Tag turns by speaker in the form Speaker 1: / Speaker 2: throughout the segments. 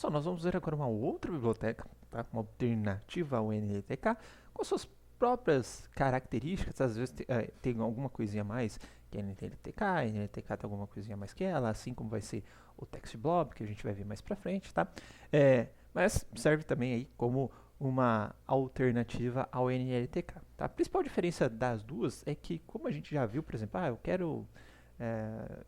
Speaker 1: Só nós vamos ver agora uma outra biblioteca, tá? Uma alternativa ao NLTK, com suas próprias características. Às vezes tem alguma coisinha a mais que a NLTK, a NLTK tem alguma coisinha a mais que ela, assim como vai ser o TextBlob, que a gente vai ver mais pra frente, tá? Mas serve também aí como uma alternativa ao NLTK, tá? A principal diferença das duas é que, como a gente já viu, por exemplo, eu quero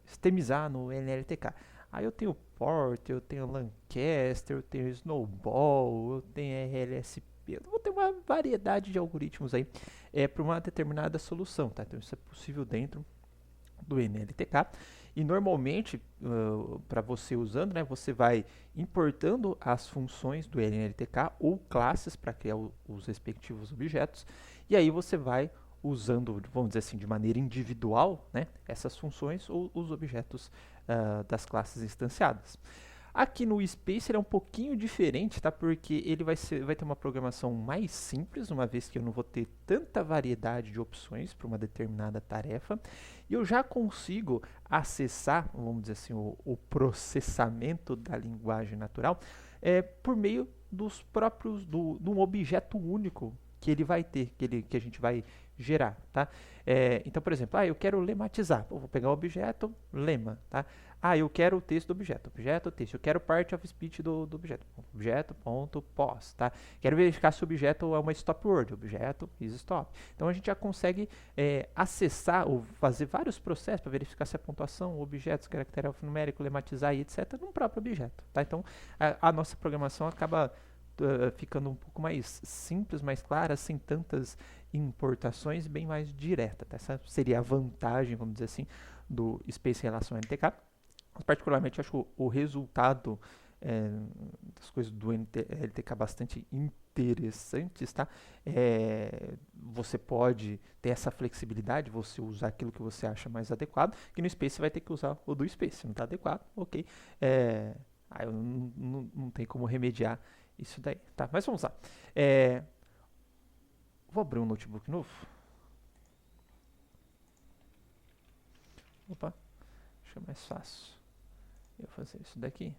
Speaker 1: sistemizar no NLTK. Aí eu tenho Port, eu tenho Lancaster, eu tenho Snowball, eu tenho RLSP. Eu vou ter uma variedade de algoritmos aí para uma determinada solução, tá? Então isso é possível dentro do NLTK. E normalmente, para você usando, né, você vai importando as funções do NLTK ou classes para criar os respectivos objetos. E aí você vai usando, vamos dizer assim, de maneira individual, né, essas funções ou os objetos das classes instanciadas. Aqui no Space ele é um pouquinho diferente, tá? Porque ele vai ter uma programação mais simples, uma vez que eu não vou ter tanta variedade de opções para uma determinada tarefa. E eu já consigo acessar, vamos dizer assim, o processamento da linguagem natural por meio dos próprios, de um objeto único que ele vai ter, que a gente vai gerar, tá? Então, por exemplo, eu quero lematizar. Eu vou pegar o objeto lema, tá? Eu quero o texto do objeto, texto. Eu quero part of speech do objeto, objeto.pos, tá? Quero verificar se o objeto é uma stop word, objeto is stop. Então a gente já consegue acessar ou fazer vários processos para verificar se a pontuação, objetos, caractere alfanumérico, lematizar e etc. num próprio objeto, tá? Então a nossa programação acaba ficando um pouco mais simples, mais clara, sem tantas importações, bem mais direta. Tá? Essa seria a vantagem, vamos dizer assim, do Space em relação ao NTK. Mas, particularmente, acho o resultado das coisas do NLTK bastante interessantes, tá? Você pode ter essa flexibilidade, você usar aquilo que você acha mais adequado, que no Space você vai ter que usar o do Space. Se não está adequado, ok. Aí não tem como remediar isso daí, tá? Mas vamos lá. Vou abrir um notebook novo. Opa, acho mais fácil eu fazer isso daqui.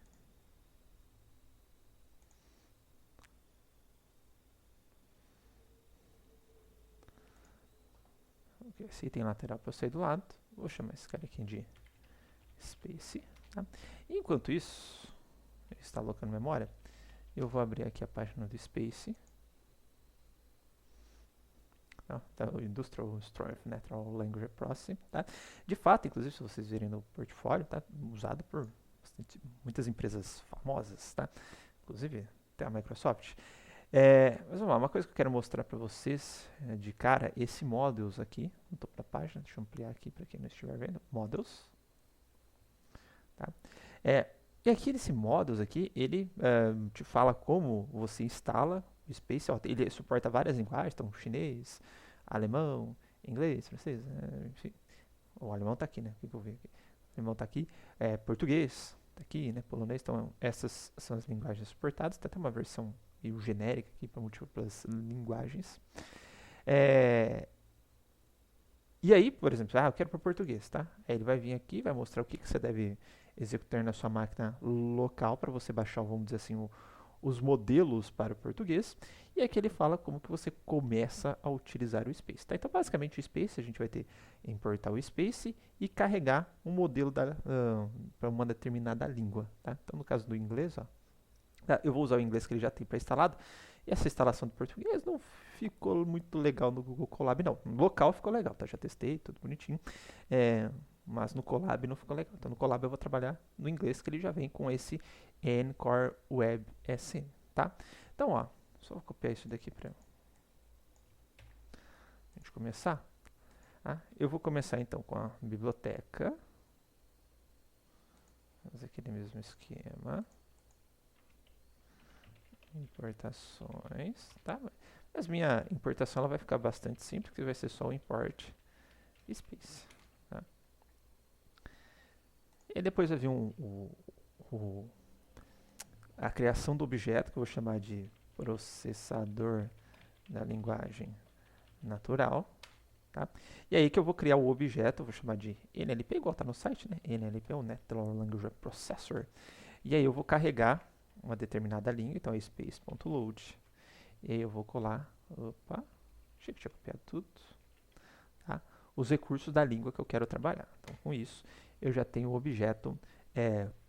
Speaker 1: Ok, esse item lateral para eu sair do lado. Vou chamar esse cara aqui de Space. Tá? Enquanto isso, ele está alocando memória, eu vou abrir aqui a página do Space. Tá, o Industrial Story of Natural Language Processing. Tá? De fato, inclusive, se vocês verem no portfólio, tá usado por muitas empresas famosas, tá? Inclusive até a Microsoft. Mas vamos lá, uma coisa que eu quero mostrar para vocês de cara, esse Models aqui, no topo da página, deixa eu ampliar aqui para quem não estiver vendo, Models. Tá? E aqui nesse Models aqui, ele te fala como você instala o Space. Ele suporta várias linguagens, então chinês, alemão, inglês, francês, enfim. O alemão está aqui, né? O que eu vi aqui? O alemão está aqui, português está aqui, né? Polonês, então essas são as linguagens suportadas. Tem até uma versão meio genérica aqui para múltiplas linguagens. E aí, por exemplo, eu quero para português, tá? Aí ele vai vir aqui, vai mostrar o que você deve executar na sua máquina local para você baixar, vamos dizer assim, os modelos para o português. E aqui ele fala como que você começa a utilizar o Space. Tá? Então, basicamente, o Space, a gente vai ter importar o Space e carregar um modelo para uma determinada língua. Tá? Então, no caso do inglês, eu vou usar o inglês que ele já tem pré-instalado. E essa instalação do português não ficou muito legal no Google Colab, não. No local ficou legal, tá? Já testei, tudo bonitinho. Mas no Colab não ficou legal. Então no Colab eu vou trabalhar no inglês, que ele já vem com esse Ncore Web SN, tá? Então, só vou copiar isso daqui para a gente começar. Eu vou começar então com a biblioteca. Fazer aquele mesmo esquema. Importações, tá? Mas minha importação ela vai ficar bastante simples, porque vai ser só o import space. Tá? E depois vai vir a criação do objeto, que eu vou chamar de processador da linguagem natural. Tá? E aí que eu vou criar o objeto, eu vou chamar de NLP, igual está no site, né? NLP é o Natural Language Processor. E aí eu vou carregar uma determinada língua, então é space.load. E aí eu vou colar, opa, achei que tinha copiado tudo, tá? Os recursos da língua que eu quero trabalhar. Então, com isso, eu já tenho o objeto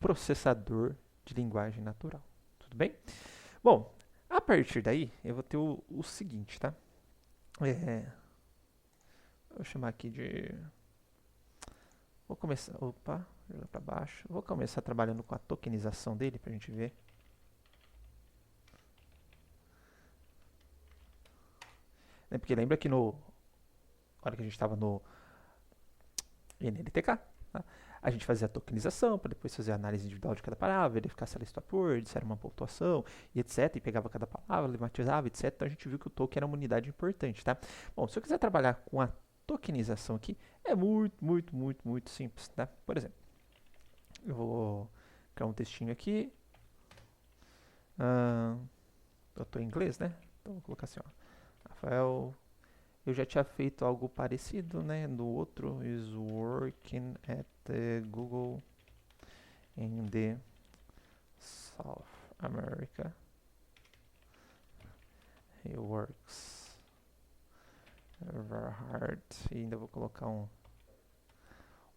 Speaker 1: processador de linguagem natural. Tudo bem? Bom, a partir daí, eu vou ter o seguinte, tá? Vou chamar aqui de... Vou começar... Opa, jogar para baixo. Vou começar trabalhando com a tokenização dele para a gente ver. Porque lembra que na hora que a gente estava no NLTK, tá? A gente fazia a tokenização para depois fazer a análise individual de cada palavra, verificar se ela está por, se era uma pontuação e etc. E pegava cada palavra, lematizava, etc. Então a gente viu que o token era uma unidade importante, tá? Bom, se eu quiser trabalhar com a tokenização aqui, é muito simples, tá? Por exemplo, eu vou criar um textinho aqui. Eu estou em inglês, né? Então vou colocar assim, ó. Rafael, eu já tinha feito algo parecido, né? No outro, is working at the Google in the South America. He works very hard. E ainda vou colocar um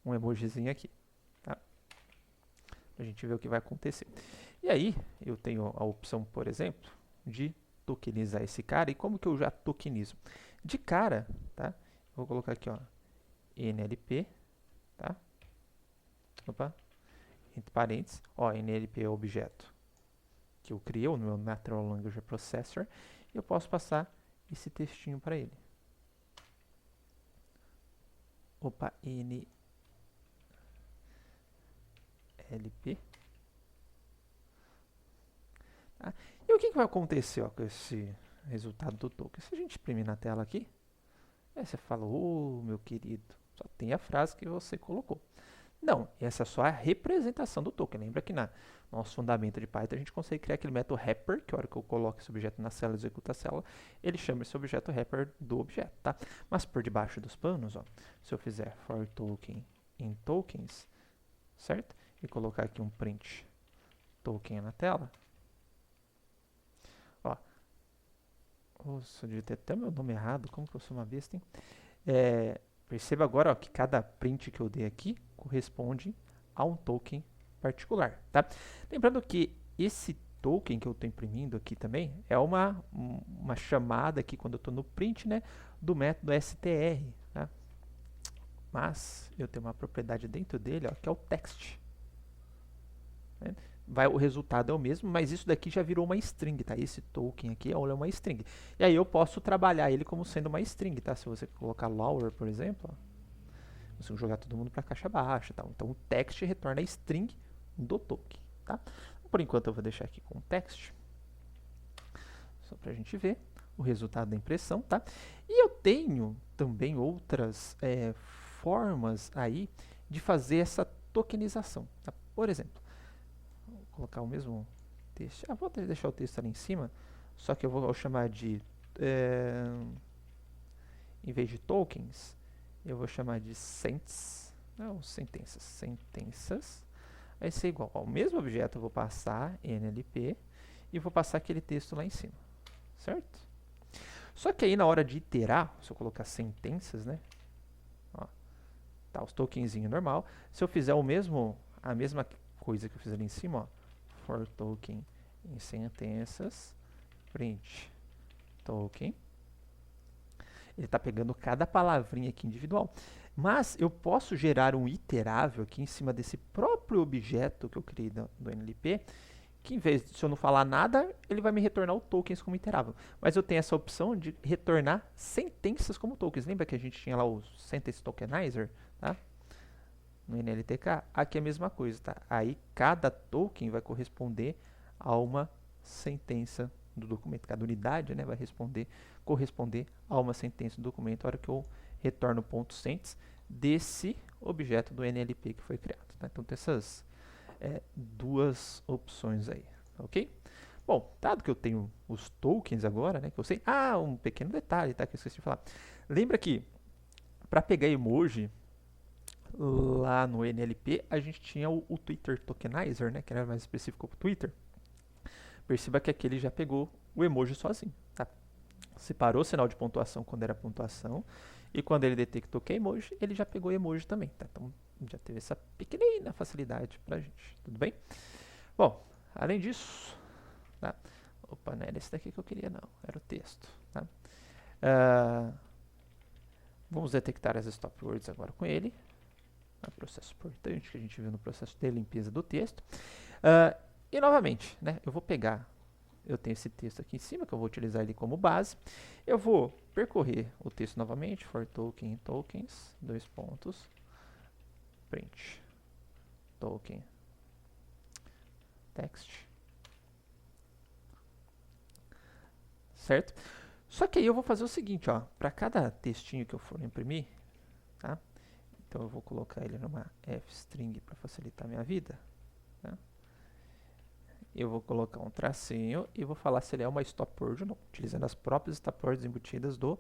Speaker 1: emojizinho aqui, tá? Pra gente ver o que vai acontecer. E aí, eu tenho a opção, por exemplo, de tokenizar esse cara. E como que eu já tokenizo? De cara, tá? Vou colocar aqui, ó, NLP, tá? Opa, entre parênteses, ó, NLP é o objeto que eu criei no meu Natural Language Processor, e eu posso passar esse textinho para ele. Opa, NLP. Tá? E o que vai acontecer, ó, com esse resultado do token? Se a gente imprimir na tela aqui, você fala, meu querido, só tem a frase que você colocou. Não, essa é só a representação do token. Lembra que no nosso fundamento de Python a gente consegue criar aquele método wrapper, que a hora que eu coloco esse objeto na célula e executa a célula, ele chama esse objeto wrapper do objeto, tá? Mas por debaixo dos panos, ó, se eu fizer for token in tokens, certo? E colocar aqui um print token na tela, ó, nossa, eu devia ter até meu nome errado, como que eu sou uma besta, hein? Perceba agora, ó, que cada print que eu dei aqui corresponde a um token particular, tá? Lembrando que esse token que eu estou imprimindo aqui também é uma chamada aqui, quando eu estou no print, né, do método str, tá? Mas eu tenho uma propriedade dentro dele, ó, que é o text. Né? O resultado é o mesmo, mas isso daqui já virou uma string, tá? Esse token aqui é uma string. E aí eu posso trabalhar ele como sendo uma string, tá? Se você colocar lower, por exemplo, ó, você jogar todo mundo para a caixa baixa, tá? Então o text retorna a string do token, tá? Por enquanto eu vou deixar aqui com o text, só para a gente ver o resultado da impressão, tá? E eu tenho também outras formas aí de fazer essa tokenização, tá? Por exemplo, colocar o mesmo texto. Vou deixar o texto ali em cima, só que eu vou chamar de, em vez de tokens, eu vou chamar de sentenças. Vai ser igual ao mesmo objeto, eu vou passar NLP e vou passar aquele texto lá em cima, certo? Só que aí na hora de iterar, se eu colocar sentenças, né? Ó, tá os tokenzinho normal. Se eu fizer a mesma coisa que eu fiz ali em cima, ó, for token em sentenças, print token. Ele está pegando cada palavrinha aqui individual. Mas eu posso gerar um iterável aqui em cima desse próprio objeto que eu criei do NLP, que em vez de, se eu não falar nada, ele vai me retornar o tokens como iterável. Mas eu tenho essa opção de retornar sentenças como tokens. Lembra que a gente tinha lá o sentence tokenizer, tá? No NLTK, aqui é a mesma coisa, tá? Aí cada token vai corresponder a uma sentença do documento. Cada unidade, né, vai corresponder a uma sentença do documento na hora que eu retorno o ponto sentence desse objeto do NLP que foi criado. Tá? Então tem essas duas opções aí, ok? Bom, dado que eu tenho os tokens agora, né, que eu sei... um pequeno detalhe, tá, que eu esqueci de falar. Lembra que para pegar emoji lá no NLP, a gente tinha o Twitter Tokenizer, né, que era mais específico para o Twitter. perceba que aqui ele já pegou o emoji sozinho, tá? Separou o sinal de pontuação quando era pontuação, e quando ele detectou que é emoji, ele já pegou emoji também, tá? Então, já teve essa pequenina facilidade pra gente, tudo bem? Bom, além disso, tá? Opa, não era esse daqui que eu queria não, era o texto, tá? Vamos detectar as stop words agora com ele. É um processo importante que a gente viu no processo de limpeza do texto. E novamente, né, eu vou pegar, eu tenho esse texto aqui em cima, que eu vou utilizar ele como base. Eu vou percorrer o texto novamente, for token, tokens, dois pontos, print, token, text, certo? Só que aí eu vou fazer o seguinte, ó, para cada textinho que eu for imprimir, tá? Então eu vou colocar ele numa f-string para facilitar a minha vida, tá? Eu vou colocar um tracinho e vou falar se ele é uma stop word ou não, utilizando as próprias stop words embutidas do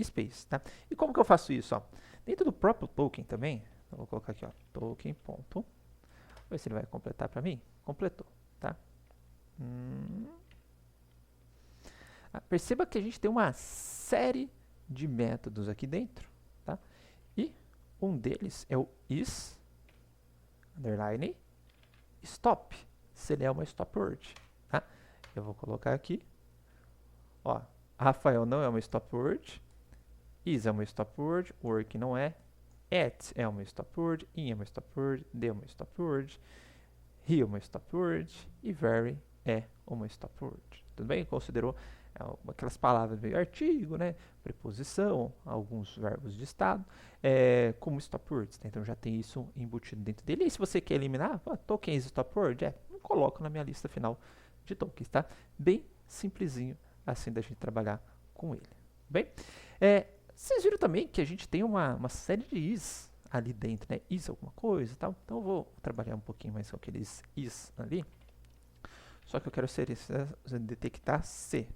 Speaker 1: Space, tá? E como que eu faço isso, ó? Dentro do próprio token também, eu vou colocar aqui, ó, token ponto, ver se ele vai completar para mim. Completou, tá? Perceba que a gente tem uma série de métodos aqui dentro, tá? E um deles é o is, underline, stop, se ele é uma stop word, tá? Eu vou colocar aqui, ó, Rafael não é uma stop word, is é uma stop word, work não é, at é uma stop word, in é uma stop word, the é uma stop word, he é uma stop word e very é uma stop word. Tudo bem? Considerou aquelas palavras meio artigo, né? Preposição, alguns verbos de estado, como stop words. Né? Então já tem isso embutido dentro dele. E se você quer eliminar, tokens stop word, não coloco na minha lista final de tokens, tá? Bem simplesinho assim da gente trabalhar com ele. Bem, vocês viram também que a gente tem uma série de is ali dentro, né? Is alguma coisa e tal. Então eu vou trabalhar um pouquinho mais com aqueles is ali. Só que eu quero detectar C.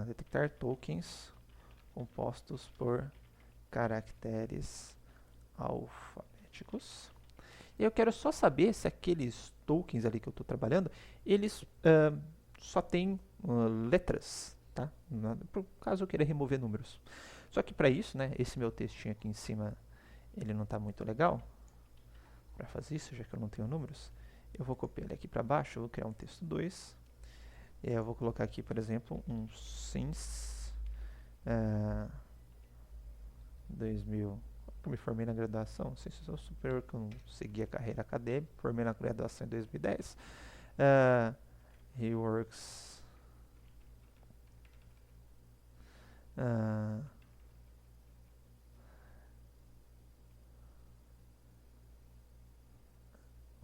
Speaker 1: Detectar tokens compostos por caracteres alfabéticos. E eu quero só saber se aqueles tokens ali que eu estou trabalhando, eles só têm letras, tá? Por caso eu queira remover números. Só que para isso, né, esse meu textinho aqui em cima, ele não está muito legal. Para fazer isso, já que eu não tenho números, eu vou copiar ele aqui para baixo, eu vou criar um texto 2. E aí eu vou colocar aqui, por exemplo, um since 2000. Eu me formei na graduação, ciências superior, que eu não segui a carreira acadêmica, formei na graduação em 2010. He works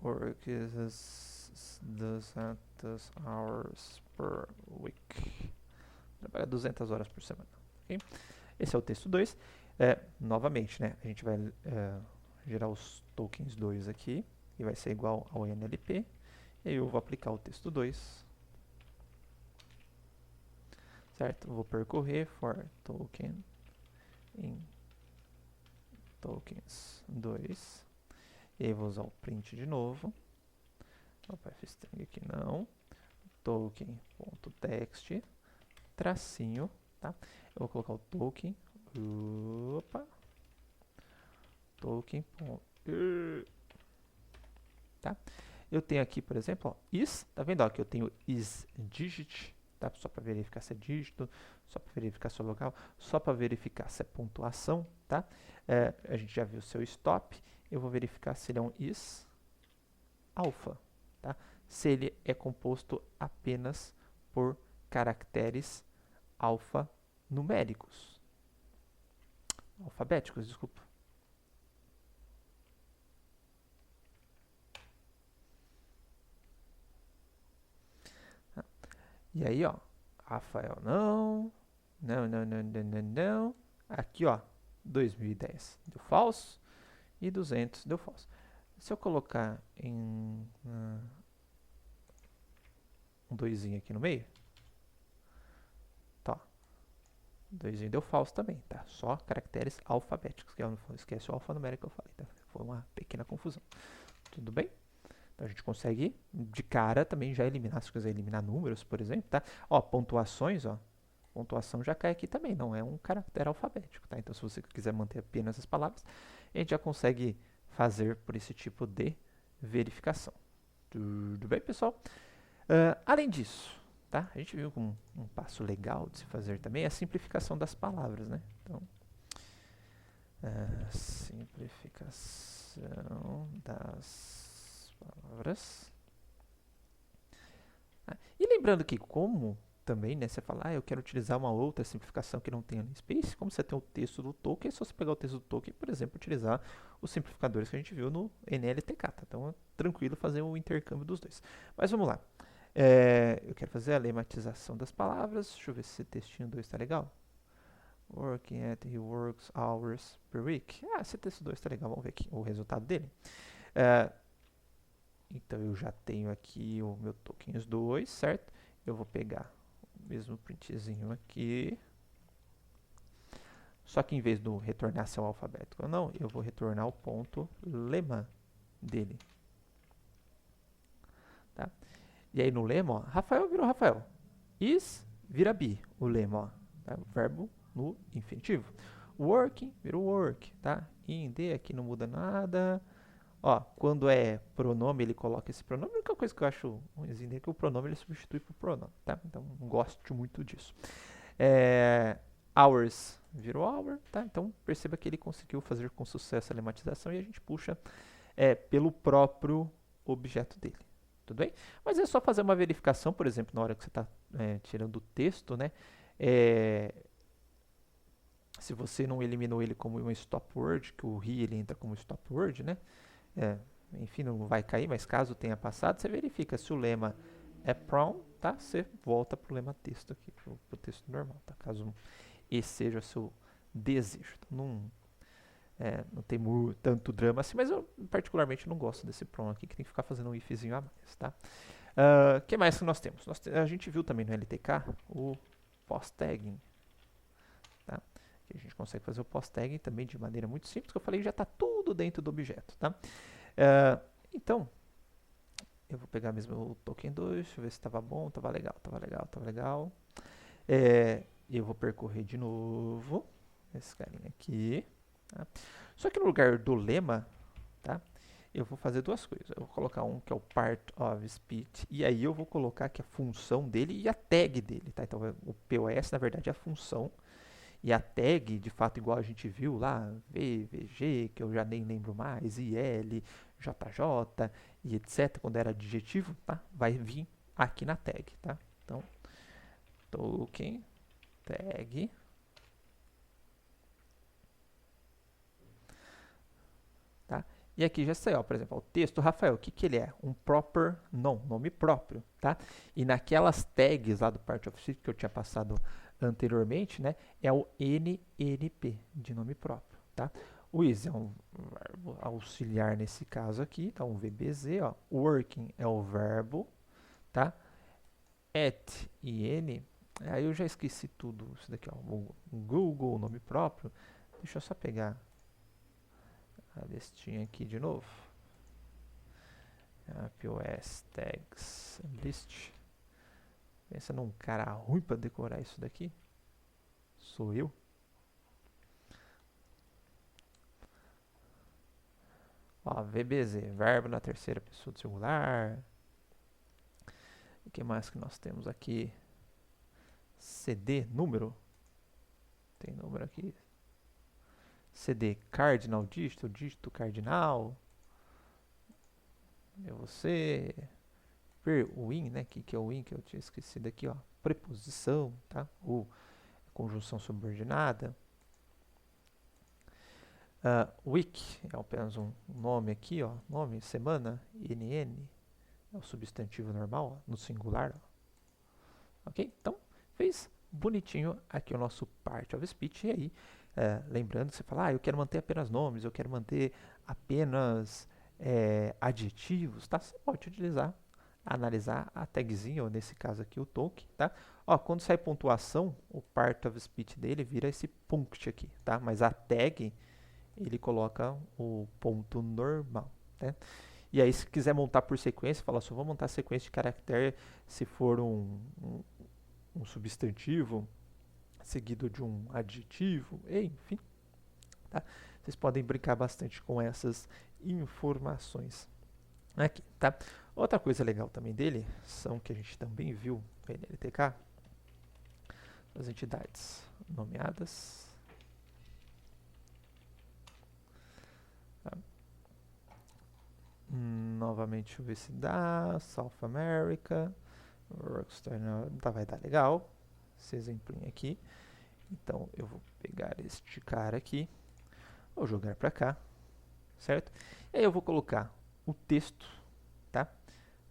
Speaker 1: works 200 hours per week. Trabalha 200 horas por semana. Okay? Esse é o texto 2. Novamente, né, a gente vai gerar os tokens 2 aqui, e vai ser igual ao NLP. E aí eu vou aplicar o texto 2. Certo? Vou percorrer for token em tokens 2. E aí vou usar o print de novo. Opa, f-string aqui não. Token.text tracinho, tá? Eu vou colocar o token. Opa. Token. Tá? Eu tenho aqui, por exemplo, ó, is, tá vendo ó, que eu tenho is digit, tá? Só para verificar se é dígito, só para verificar se é local, só para verificar se é pontuação, tá? A gente já viu o seu stop, eu vou verificar se ele é um is alpha, tá? Se ele é composto apenas por caracteres alfanuméricos, alfabéticos, desculpa. E aí, ó, Rafael não, não. Aqui, ó, 2010 deu falso e 200 deu falso. Se eu colocar em um doisinho aqui no meio, tá, doisinho deu falso também, tá? Só caracteres alfabéticos, que eu não esquece o alfanumérico que eu falei, tá? Foi uma pequena confusão. Tudo bem? Então a gente consegue de cara também já eliminar, se quiser eliminar números, por exemplo, tá? Ó, pontuações, ó. Pontuação já cai aqui também, não é um caractere alfabético, tá? Então se você quiser manter apenas as palavras, a gente já consegue fazer por esse tipo de verificação. Tudo bem, pessoal? Além disso, tá? A gente viu que um passo legal de se fazer também é a simplificação das palavras, né? Então, simplificação das palavras. E lembrando que como também, né, você fala, eu quero utilizar uma outra simplificação que não tenha no Space, como você tem o texto do Tolkien, é só você pegar o texto do Tolkien e, por exemplo, utilizar os simplificadores que a gente viu no NLTK, tá? Então é tranquilo fazer o intercâmbio dos dois. Mas vamos lá. Eu quero fazer a lematização das palavras. Deixa eu ver se esse textinho 2 está legal. Working at he works hours per week. Esse texto 2 está legal. Vamos ver aqui o resultado dele. Então eu já tenho aqui o meu tokens 2, certo? Eu vou pegar o mesmo printzinho aqui. Só que em vez do retornar se é o alfabético ou não, eu vou retornar o ponto lema dele. Tá? E aí no lema, ó, Rafael virou Rafael. Is vira be, o lema, ó. Tá? O verbo no infinitivo. Working virou work, tá? In, de, aqui não muda nada. Ó, quando é pronome, ele coloca esse pronome. A única coisa que eu acho ruimzinho é que o pronome ele substitui por pronome, tá? Então, não gosto muito disso. Hours virou hour, tá? Então, perceba que ele conseguiu fazer com sucesso a lematização e a gente puxa pelo próprio objeto dele. Tudo bem? Mas é só fazer uma verificação, por exemplo, na hora que você está tirando o texto, né? Se você não eliminou ele como um stop word, que o he ele entra como stop word, né? Enfim, não vai cair, mas caso tenha passado, você verifica se o lema é prom, tá? Você volta para o lema texto aqui, para o texto normal, tá? Caso esse seja o seu desejo. Então, não tem tanto drama assim, mas eu particularmente não gosto desse prom aqui, que tem que ficar fazendo um ifzinho a mais, tá? Que mais que nós temos? A gente viu também no LTK o post-tagging, tá? Que a gente consegue fazer o post-tagging também de maneira muito simples, que eu falei, já está tudo dentro do objeto, tá? Então, eu vou pegar mesmo o token 2, deixa eu ver se estava bom, estava legal, estava legal, estava legal. Eu vou percorrer de novo esse carinha aqui, tá? Só que no lugar do lema, tá? Eu vou fazer duas coisas. Eu vou colocar um que é o part of speech, e aí eu vou colocar aqui a função dele e a tag dele, tá? Então o POS na verdade é a função, e a tag, de fato, igual a gente viu lá, VG, que eu já nem lembro mais, IL, JJ e etc, quando era adjetivo, tá? Vai vir aqui na tag, tá? Então, token, tag, tá? E aqui já saiu, por exemplo, o texto, Rafael, o que que ele é? Um proper nome próprio, tá? E naquelas tags lá do part of speech que eu tinha passado anteriormente, né, é o NNP, de nome próprio, tá? O is é um verbo auxiliar nesse caso aqui, tá? Um VBZ, ó. Working é o verbo, tá? At e N, aí eu já esqueci tudo isso daqui, ó. O Google, nome próprio. Deixa eu só pegar a listinha aqui de novo. POS tags list. Pensa num cara ruim para decorar isso daqui? Sou eu. Ó, VBZ, verbo na terceira pessoa do singular. O que mais que nós temos aqui? CD, número. Tem número aqui. CD, cardinal, dígito cardinal. É você. O in, né? Que é o in que eu tinha esquecido aqui, ó. Preposição, tá? Ou conjunção subordinada. Week é apenas um nome aqui, ó. Nome, semana, NN. É o substantivo normal, ó, no singular, ó. Ok? Então, fez bonitinho aqui o nosso part of speech. E aí, lembrando, você fala, eu quero manter apenas nomes, eu quero manter apenas adjetivos, tá? Você pode utilizar, analisar a tagzinha, ou nesse caso aqui o token, tá? Ó, quando sai pontuação, o part of speech dele vira esse punct aqui, tá? Mas a tag, ele coloca o ponto normal, né? E aí, se quiser montar por sequência, fala só vou montar sequência de caractere se for um substantivo seguido de um adjetivo, enfim. Tá? Vocês podem brincar bastante com essas informações aqui, tá? Outra coisa legal também dele são que a gente também viu no NLTK, as entidades nomeadas. Tá? Novamente, deixa eu ver se dá. South America, Rockstar, não vai dar legal esse exemplinho aqui. Então eu vou pegar este cara aqui, vou jogar para cá, certo? E aí eu vou colocar o texto, tá?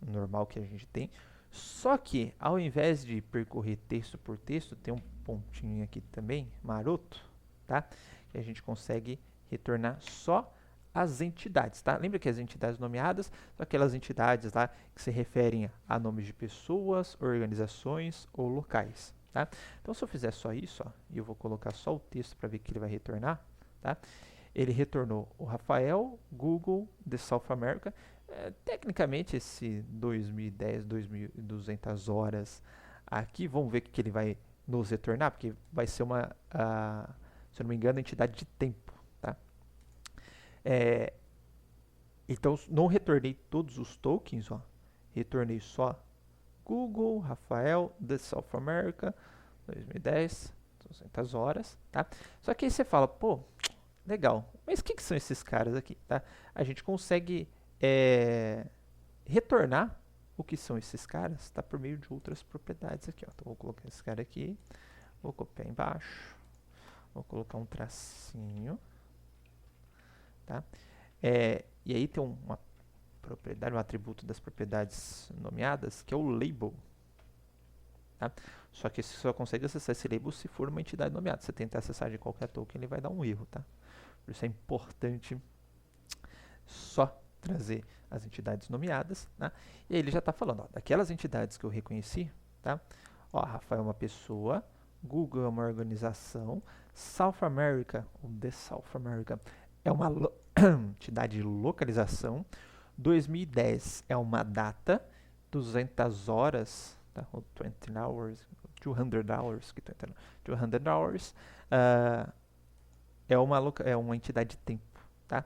Speaker 1: Normal que a gente tem. Só que ao invés de percorrer texto por texto, tem um pontinho aqui também, maroto, tá? Que a gente consegue retornar só as entidades, tá? Lembra que as entidades nomeadas são aquelas entidades lá que se referem a nomes de pessoas, organizações ou locais, tá? Então, se eu fizer só isso, ó, e eu vou colocar só o texto para ver que ele vai retornar, tá? Ele retornou o Rafael, Google, The South America. Tecnicamente, esse 2010, 2.200 horas aqui, vamos ver o que ele vai nos retornar, porque vai ser uma, se eu não me engano, entidade de tempo, tá? Então, não retornei todos os tokens, ó. Retornei só Google, Rafael, The South America, 2010, 200 horas, tá? Só que aí você fala, pô, legal, mas o que são esses caras aqui, tá? A gente consegue retornar o que são esses caras, tá? Por meio de outras propriedades aqui, ó. Então, vou colocar esse cara aqui, vou copiar embaixo, vou colocar um tracinho, tá? E aí tem uma propriedade, um atributo das propriedades nomeadas, que é o label, tá? Só que você só consegue acessar esse label se for uma entidade nomeada. Se você tentar acessar de qualquer token, ele vai dar um erro, tá? Por isso é importante só trazer as entidades nomeadas, tá? E aí ele já está falando, ó, daquelas entidades que eu reconheci, tá? Ó, Rafael é uma pessoa, Google é uma organização, South America, ou The South America, é uma entidade de localização, 2010 é uma data, 200 horas, tá? Ou 20 hours, 200 hours, que 200 hours, é uma entidade de tempo, tá?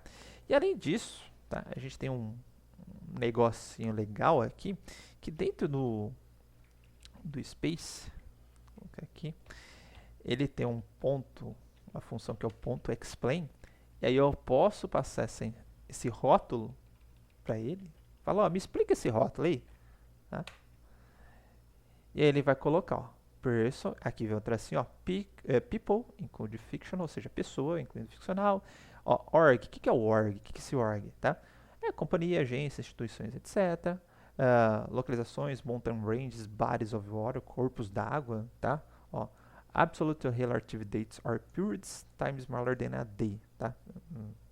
Speaker 1: E além disso, tá? A gente tem um negocinho legal aqui, que dentro do space, vou colocar aqui, ele tem um ponto, uma função que é o ponto explain, e aí eu posso passar esse rótulo para ele, falar, ó, me explica esse rótulo aí, tá? E aí ele vai colocar, ó, person, aqui vem o tracinho, ó, people, include fictional, ou seja, pessoa, incluindo ficcional, ó, org, o que é o org? O que é esse org, tá? É companhia, agência, instituições, etc. Localizações, mountain ranges, bodies of water, corpos d'água, tá? Ó, absolute relative dates are periods, time smaller than a day, tá?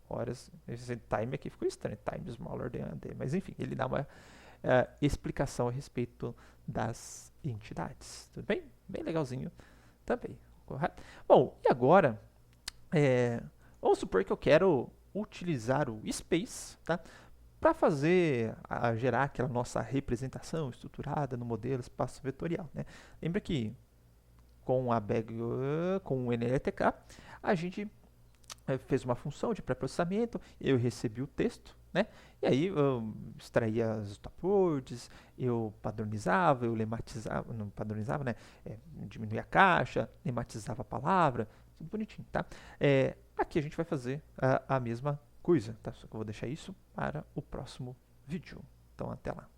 Speaker 1: Horas, esse time aqui ficou estranho, time smaller than a day, mas enfim, ele dá uma explicação a respeito das entidades, tudo bem? Bem legalzinho também, correto? Bom, e agora, vamos supor que eu quero utilizar o Space, tá? Para gerar aquela nossa representação estruturada no modelo espaço vetorial, né? Lembra que com o NLTK, a gente fez uma função de pré-processamento, eu recebi o texto, né? E aí eu extraía as stop words, eu padronizava, eu lematizava, não padronizava, né? Diminuía a caixa, lematizava a palavra, tudo bonitinho, tá? Aqui a gente vai fazer a mesma coisa, tá? Só que eu vou deixar isso para o próximo vídeo. Então, até lá.